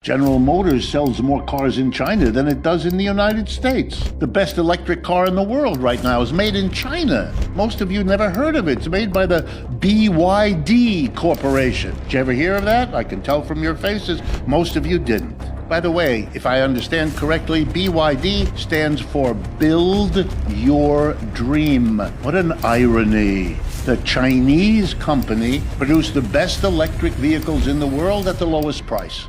General Motors sells more cars in China than it does in the United States. The best electric car in the world right now is made in China. Most of you never heard of it. It's made by the BYD Corporation. Did you ever hear of that? I can tell from your faces, most of you didn't. By the way, if I understand correctly, BYD stands for Build Your Dream. What an irony. The Chinese company produced the best electric vehicles in the world at the lowest price.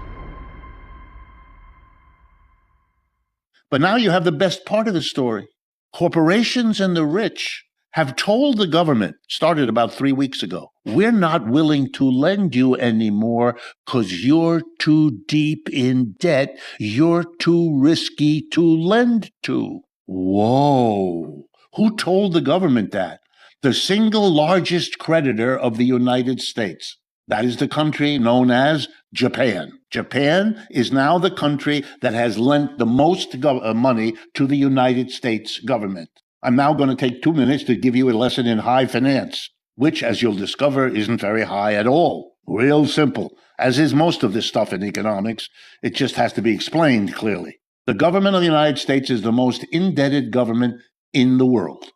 But now you have the best part of the story. Corporations and the rich have told the government, started about 3 weeks ago, we're not willing to lend you anymore because you're too deep in debt. You're too risky to lend to. Whoa. Who told the government that? The single largest creditor of the United States. That is the country known as Japan. Japan is now the country that has lent the most money to the United States government. I'm now going to take 2 minutes to give you a lesson in high finance, which, as you'll discover, isn't very high at all. Real simple. As is most of this stuff in economics, it just has to be explained clearly. The government of the United States is the most indebted government in the world.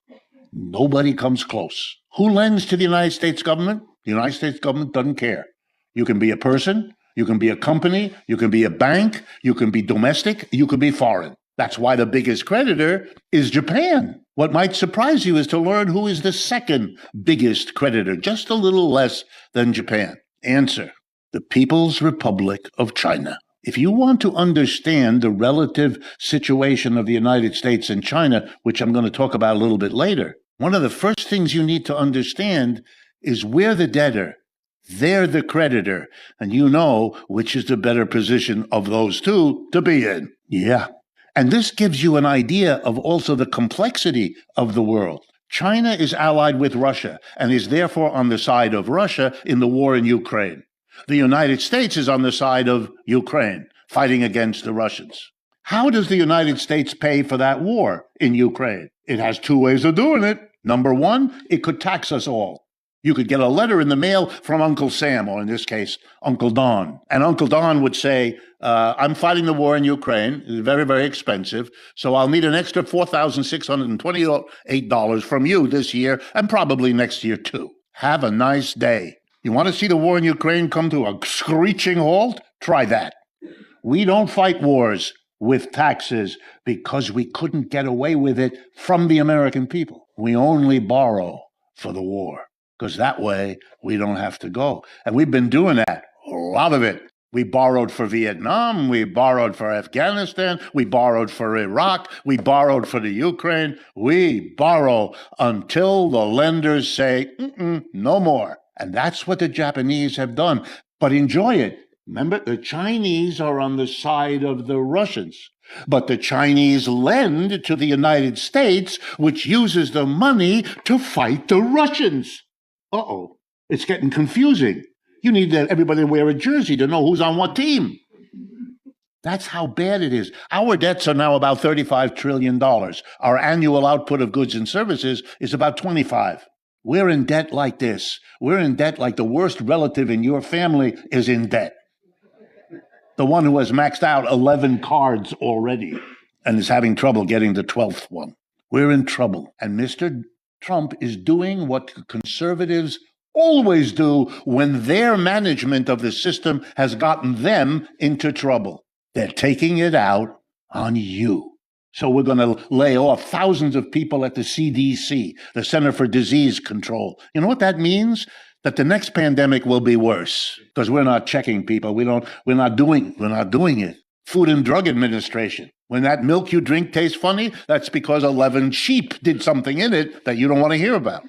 Nobody comes close. Who lends to the United States government? The United States government doesn't care. You can be a person, you can be a company, you can be a bank, you can be domestic, you can be foreign. That's why the biggest creditor is Japan. What might surprise you is to learn who is the second biggest creditor, just a little less than Japan. Answer: the People's Republic of China. If you want to understand the relative situation of the United States and China, which I'm going to talk about a little bit later, one of the first things you need to understand is we're the debtor, they're the creditor, and you know which is the better position of those two to be in. Yeah. And this gives you an idea of also the complexity of the world. China is allied with Russia and is therefore on the side of Russia in the war in Ukraine. The United States is on the side of Ukraine, fighting against the Russians. How does the United States pay for that war in Ukraine? It has two ways of doing it. Number one, it could tax us all. You could get a letter in the mail from Uncle Sam, or in this case, Uncle Don. And Uncle Don would say, I'm fighting the war in Ukraine. It's very, very expensive. So I'll need an extra $4,628 from you this year and probably next year too. Have a nice day. You want to see the war in Ukraine come to a screeching halt? Try that. We don't fight wars with taxes because we couldn't get away with it from the American people. We only borrow for the war, because that way we don't have to go. And we've been doing that, a lot of it. We borrowed for Vietnam, we borrowed for Afghanistan, we borrowed for Iraq, we borrowed for the Ukraine. We borrow until the lenders say, no more. And that's what the Japanese have done. But enjoy it. Remember, the Chinese are on the side of the Russians. But the Chinese lend to the United States, which uses the money to fight the Russians. Uh-oh, it's getting confusing. You need everybody to wear a jersey to know who's on what team. That's how bad it is. Our debts are now about $35 trillion. Our annual output of goods and services is about 25. We're in debt like this. We're in debt like the worst relative in your family is in debt. The one who has maxed out 11 cards already and is having trouble getting the 12th one. We're in trouble. And Mr. Trump is doing what conservatives always do when their management of the system has gotten them into trouble. They're taking it out on you. So we're going to lay off thousands of people at the CDC, the Center for Disease Control. You know what that means? That the next pandemic will be worse because we're not checking people. We're not doing it. Food and Drug Administration. When that milk you drink tastes funny, that's because 11 sheep did something in it that you don't want to hear about.